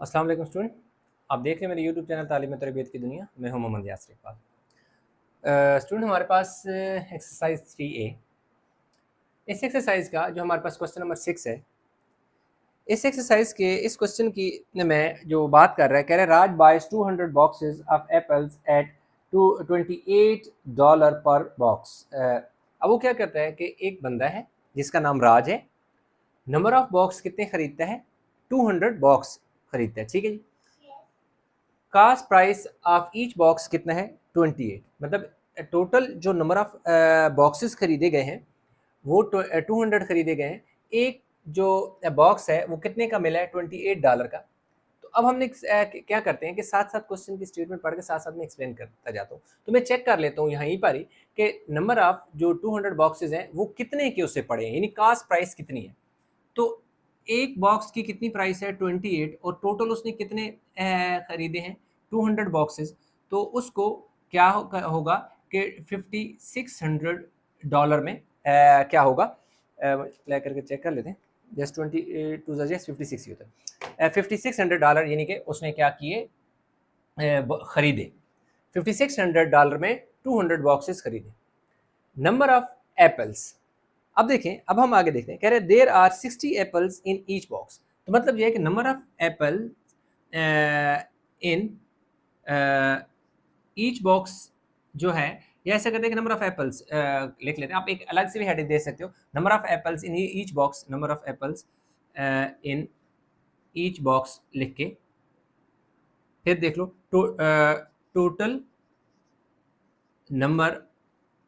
अस्सलाम वालेकुम स्टूडेंट। आप देख रहे हैं मेरे यूट्यूब चैनल तालीम और तरबियत की दुनिया। मैं हूं मोहम्मद यासर इकबाल। स्टूडेंट, हमारे पास एक्सरसाइज 3A। इस एक्सरसाइज का जो हमारे पास क्वेश्चन नंबर 6 है, इस एक्सरसाइज के इस क्वेश्चन की मैं जो बात कर रहा है, कह रहा है Raj buys 200 boxes of apples at $28 per box. अब वो क्या करता है कि एक बंदा है जिसका नाम राज है, नंबर ऑफ बॉक्स कितने खरीदता है? 200 बॉक्स खरीदता है, ठीक है जी। Cost price of each box कितना है? 28। मतलब टोटल जो नंबर ऑफ बॉक्सेस खरीदे गए हैं वो 200 खरीदे गए हैं। एक जो बॉक्स है वो कितने का मिला है? $28 का। तो अब हमने क्या करते हैं कि साथ साथ क्वेश्चन की स्टेटमेंट पढ़ के साथ साथ में एक्सप्लेन करता जाता हूँ। तो मैं चेक कर लेता हूँ यहीं पर ही कि नंबर ऑफ जो 200 बॉक्सेस हैं वो कितने के उससे पड़े हैं, यानी कास्ट प्राइस कितनी है। तो एक बॉक्स की कितनी प्राइस है? 28, और टोटल उसने कितने खरीदे हैं? 200 बॉक्सेस। तो उसको क्या होगा कि $5600 में क्या होगा? अप्लाई करके चेक कर लेते हैं। जस्ट 22 जस्ट 56 ही होता है। $5600 यानी कि उसने क्या किए? खरीदे। $5600 में 200 बॉक्सेस खरीदे। Number of apples. अब देखें, अब हम आगे देखते हैं। कह रहे there are 60 apples in each box. तो मतलब यह है कि number of apple in each box जो है, या ऐसा करते हैं कि नंबर ऑफ एप्पल्स लिख लेते हैं। आप एक अलग से भी हेडिंग दे सकते हो, number of apples in each box, number of apples in each box लिख के फिर देख लो total number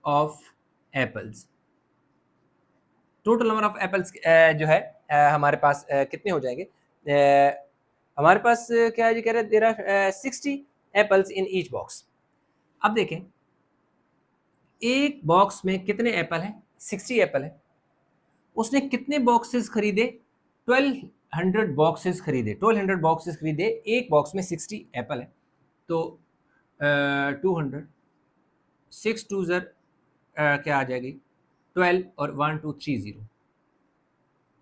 of apples. Total number of apples जो है हमारे पास कितने हो जाएंगे? हमारे पास क्या है जी? कह रहे there are 60 apples in each box. अब देखें, एक बॉक्स में कितने एप्पल हैं? 60 एप्पल है। उसने कितने बॉक्सेस खरीदे? 1200 बॉक्सेस खरीदे। 1200 बॉक्सेस खरीदे, एक बॉक्स में 60 एप्पल है। तो 200, 6 टू ज़र क्या आ जाएगी? 12 और 1230,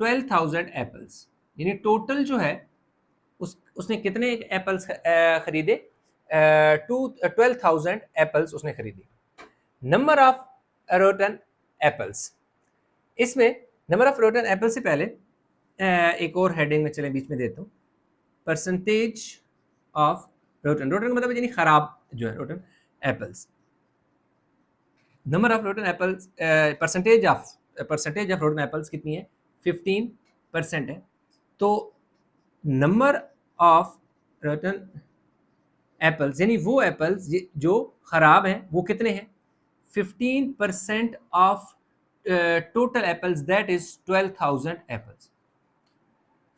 12,000 एप्पल्स। यानी टोटल जो है उसने कितने एप्पल्स खरीदे? 12,000 एप्पल्स उसने खरीदे। Number of rotten apples. इसमें नंबर ऑफ रोटन एप्पल से पहले एक और हेडिंग में चले बीच में देता हूँ, परसेंटेज ऑफ रोटन। रोटन मतलब यानी खराब जो है rotten apples. Number of rotten apples, percentage of rotten apples कितनी है? 15% है। तो नंबर ऑफ रोटन एप्पल्स यानी वो एप्पल्स जो खराब हैं वो कितने हैं? 15% of total apples, that is 12,000 apples.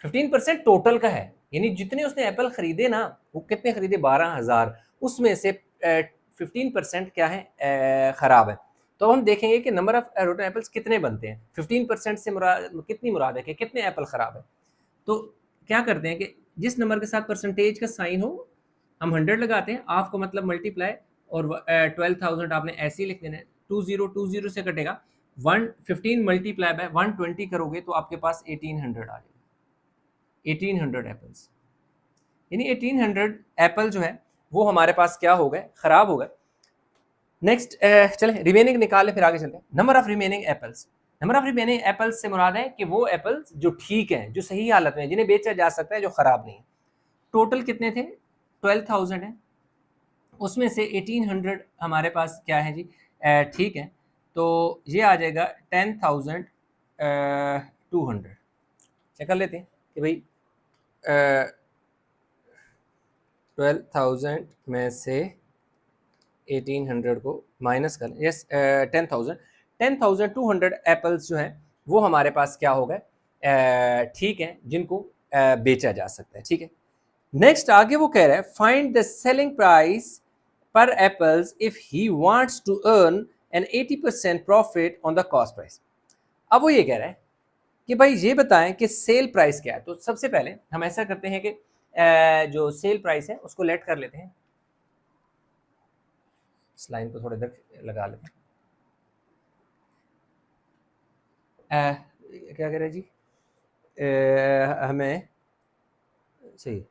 15% total का है, यानी जितने उसने एप्पल खरीदे ना, वो कितने खरीदे? 12,000। उसमें से 15% क्या है? खराब है। तो हम देखेंगे कि नंबर ऑफ रोटन एप्पल्स कितने बनते हैं। 15% से कितनी मुराद है कि कितने एप्पल खराब है। तो क्या करते हैं कि जिस नंबर के साथ परसेंटेज का साइन हो हम 100 लगाते हैं, हाफ का मतलब मल्टीप्लाई, और 12,000 आपने ऐसे ही लिख देना है। 20 से कटेगा, 115 मल्टीप्लाई बाय 120 करोगे तो आपके पास 1800 आ जाएगा। 1800 एप्पल्स, यानी 1800 एप्पल जो है वो हमारे पास क्या हो गए? खराब हो गए। नेक्स्ट चलें रिमेनिंग निकालें, फिर आगे चलते हैं। Number of remaining apples. Number of remaining apples से मुराद है कि वो एप्पल्स जो ठीक हैं, जो सही हालत में, जिन्हें बेचा जा सकता है, जो खराब नहीं है। टोटल कितने थे? 12,000 है। उसमें से 1800 हमारे पास क्या है जी? ठीक है। तो ये आ जाएगा 10,200। चेक कर लेते हैं कि भाई 12,000 में से 1800 को माइनस कर, यस 10,000, 10,200 एप्पल्स जो हैं वो हमारे पास क्या हो गए? ठीक है, जिनको बेचा जा सकता है। ठीक है। नेक्स्ट आगे वो कह रहा है find the selling price per apples if he wants to earn an 80% profit on the cost price. अब वो ये कह रहा है कि भाई ये बताएं कि सेल प्राइस क्या है। तो सबसे पहले हम ऐसा करते हैं कि जो सेल प्राइस है उसको लेट कर लेते हैं। इस लाइन को थोड़ी देर लगा लेते हैं। क्या कह रहे हैं जी? हमें सही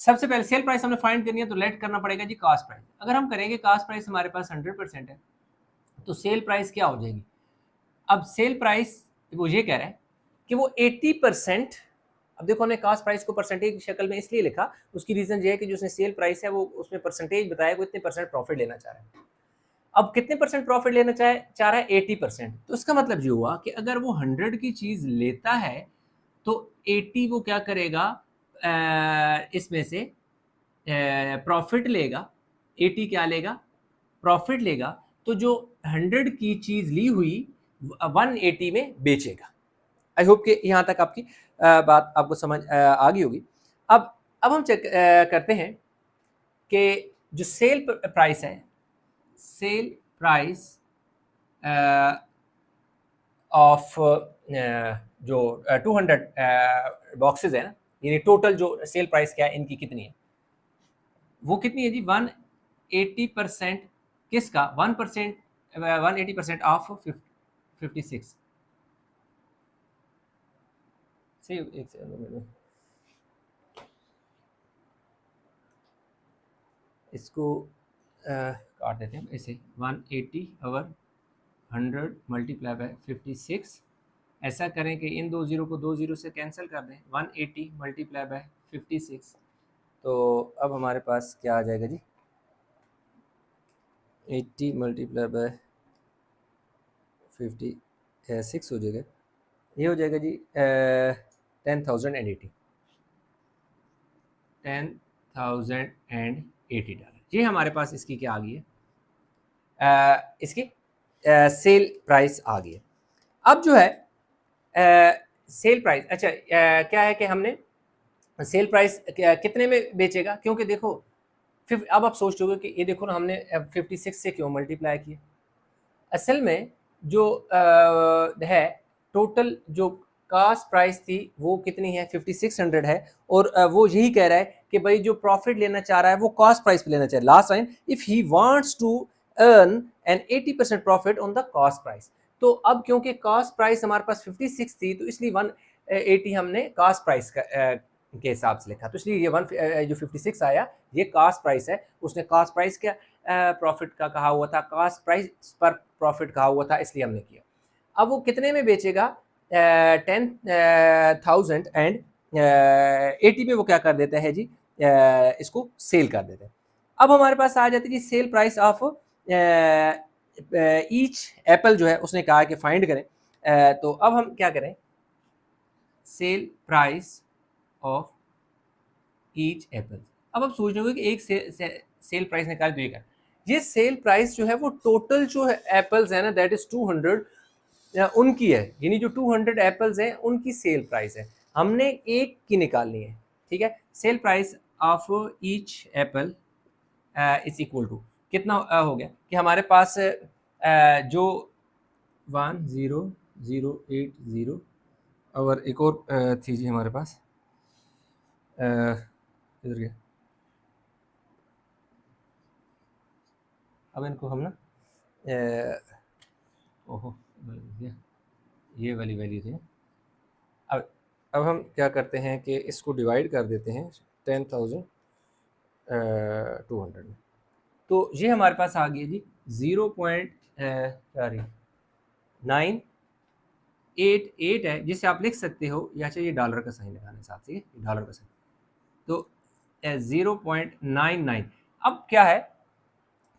सबसे पहले सेल प्राइस हमने फाइंड करनी है तो लेट करना पड़ेगा जी कास्ट प्राइस। अगर हम करेंगे कास्ट प्राइस हमारे पास 100% है तो सेल प्राइस क्या हो जाएगी। अब सेल प्राइस वो ये कह रहा है कि वो 80%, अब देखो हमने कास्ट प्राइस को परसेंटेज की शक्ल में इसलिए लिखा, उसकी रीजन ये है कि जो उसने सेल प्राइस है वो उसमें परसेंटेज बताया वो इतने परसेंट प्रॉफिट लेना चाह रहा है। अब कितने परसेंट प्रॉफिट लेना चाह रहा है 80%। तो इसका मतलब ये हुआ कि अगर वो 100 की चीज लेता है तो 80 वो क्या करेगा, इसमें से प्रॉफिट लेगा। 80 क्या लेगा, प्रॉफिट लेगा। तो जो 100 की चीज ली हुई 180 में बेचेगा। आई होप कि यहाँ तक आपकी बात आपको समझ आ गई होगी। अब हम चेक करते हैं कि जो सेल प्राइस है, सेल प्राइस ऑफ जो 200 बॉक्सेस है ना, यानी टोटल जो सेल प्राइस क्या है इनकी कितनी है, वो कितनी है जी 180%। किसका 1%, 180% ऑफ 56। एक सेकंड इसको काट देते हैं ऐसे, 180 ओवर 100 मल्टीप्लाई बाय 56। ऐसा करें कि इन दो जीरो को दो जीरो से कैंसिल कर दें, 180 मल्टीप्लाई बाय 56। तो अब हमारे पास क्या आ जाएगा जी, 80 मल्टीप्लाई बाय 56 हो जाएगा, ये हो जाएगा जी 10,080 $10,080। ये हमारे पास इसकी क्या आ गई है, इसकी सेल प्राइस आ गई है। अब जो है सेल प्राइस, अच्छा क्या है कि हमने सेल प्राइस कितने में बेचेगा, क्योंकि देखो फिर अब आप सोच रहे हो कि ये देखो ना हमने 56 से क्यों मल्टीप्लाई किया। असल में जो है टोटल जो कास्ट प्राइस थी वो कितनी है 5600 है, और वो यही कह रहा है कि भाई जो प्रॉफिट लेना चाह रहा है वो कास्ट प्राइस पे लेना चाहिए। Last line, if he wants to earn an 80% profit on the cost price. तो अब क्योंकि कास्ट प्राइस हमारे पास 56 थी तो इसलिए 180 हमने कास्ट प्राइस के हिसाब से लिखा, तो इसलिए ये जो 56 आया ये कास्ट प्राइस है। उसने कास्ट प्राइस क्या प्रॉफिट का कहा हुआ था, कास्ट प्राइस पर प्रॉफिट कहा हुआ था, इसलिए हमने किया। अब वो कितने में बेचेगा, 10,080 में वो क्या कर देता है जी, इसको सेल कर देते हैं। अब हमारे पास आ जाती है जी sell price of each apple, जो है उसने कहा कि फाइंड करें। तो अब हम क्या करें, cell price of each Apple. अब आप सोच रहे हो कि एक सेल प्राइस निकाल तो ये सेल प्राइस जो है वो टोटल जो है एप्पल्स है ना, दैट इज 200 उनकी है, यानी जो 200 एप्पल्स हैं उनकी सेल प्राइस है, हमने एक की निकालनी है। ठीक है, sell price of each apple is equal to कितना हो गया कि हमारे पास जो 10,080 और एक और थी जी हमारे पास, इधर गया। अब इनको हम ना ओहो ये वाली वैल्यू थी। अब हम क्या करते हैं कि इसको डिवाइड कर देते हैं 10,200 में। तो ये हमारे पास आ गया जी 0.988 है, जिसे आप लिख सकते हो, या चाहिए डॉलर का साइन लगाने साथ से, डॉलर का साइन। तो 0.99। अब क्या है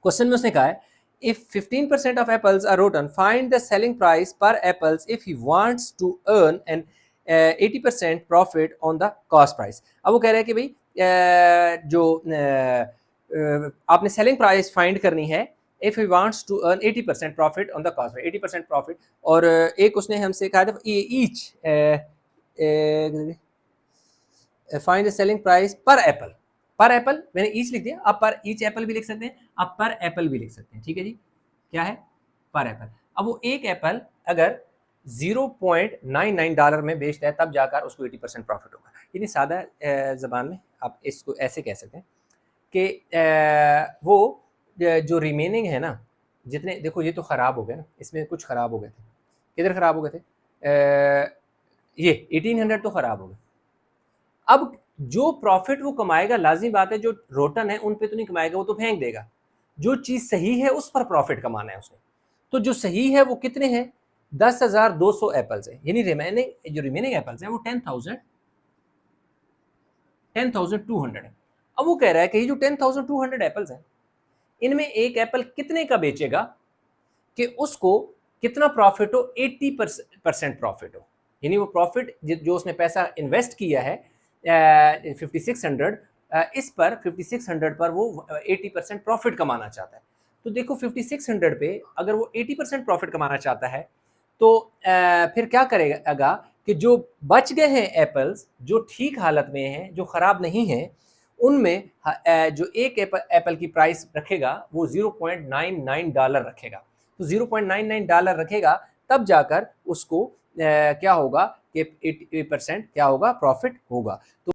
क्वेश्चन में उसने कहा है if 15% of apples are rotten, find the selling price per apples if he wants to earn an 80% profit on the cost price। अब वो कह रहे हैं कि भाई जो आपने सेलिंग प्राइस फाइंड करनी है if he wants to earn 80% profit on the cost price, 80% profit. और एक उसने हमसे कहा था each find the selling price पर एप्पल। पर एप्पल मैंने ईच लिख दिया, आप पर ईच एप्पल भी लिख सकते हैं, आप पर एप्पल भी लिख सकते हैं। ठीक है जी, क्या है पर एप्पल। अब वो एक एप्पल अगर $0.99 में बेचता है तब जाकर उसको 80% प्रॉफिट होगा। यानी सादा जबान में आप इसको ऐसे कह सकते हैं कि वो जो रिमेनिंग है ना, जितने देखो ये तो ख़राब हो गए ना, इसमें कुछ ख़राब हो गए थे, किधर ख़राब हो गए थे, ये 1800 तो ख़राब हो गए। अब जो प्रॉफिट वो कमाएगा, लाजमी बात है जो रोटन है उन पे तो नहीं कमाएगा, वो तो फेंक देगा। जो चीज सही है उस पर प्रॉफिट कमाना है उसने। तो जो सही है वो कितने हैं? 10,200 एप्पल्स है, यानी रिमेनिंग एप्पल्स हैं वो 10,200 है। अब वो कह रहा है कि ये जो 10,200 एप्पल्स हैं, इनमें एक एप्पल कितने का बेचेगा कि उसको कितना प्रॉफिट हो? 80% प्रॉफिट हो। यानी वो प्रॉफिट जो उसने पैसा इन्वेस्ट किया है 5600, इस पर 5600 पर वो 80% प्रॉफिट कमाना चाहता है। तो देखो 5600 पे अगर वो 80% प्रॉफिट कमाना चाहता है तो फिर क्या करेगा कि जो बच गए हैं एप्पल्स, जो ठीक हालत में हैं, जो ख़राब नहीं हैं, उनमें जो एक एप्पल की प्राइस रखेगा वो $0.99 रखेगा। तो $0.99 रखेगा, तब जाकर उसको क्या होगा कि 80% क्या होगा? प्रॉफिट होगा। तो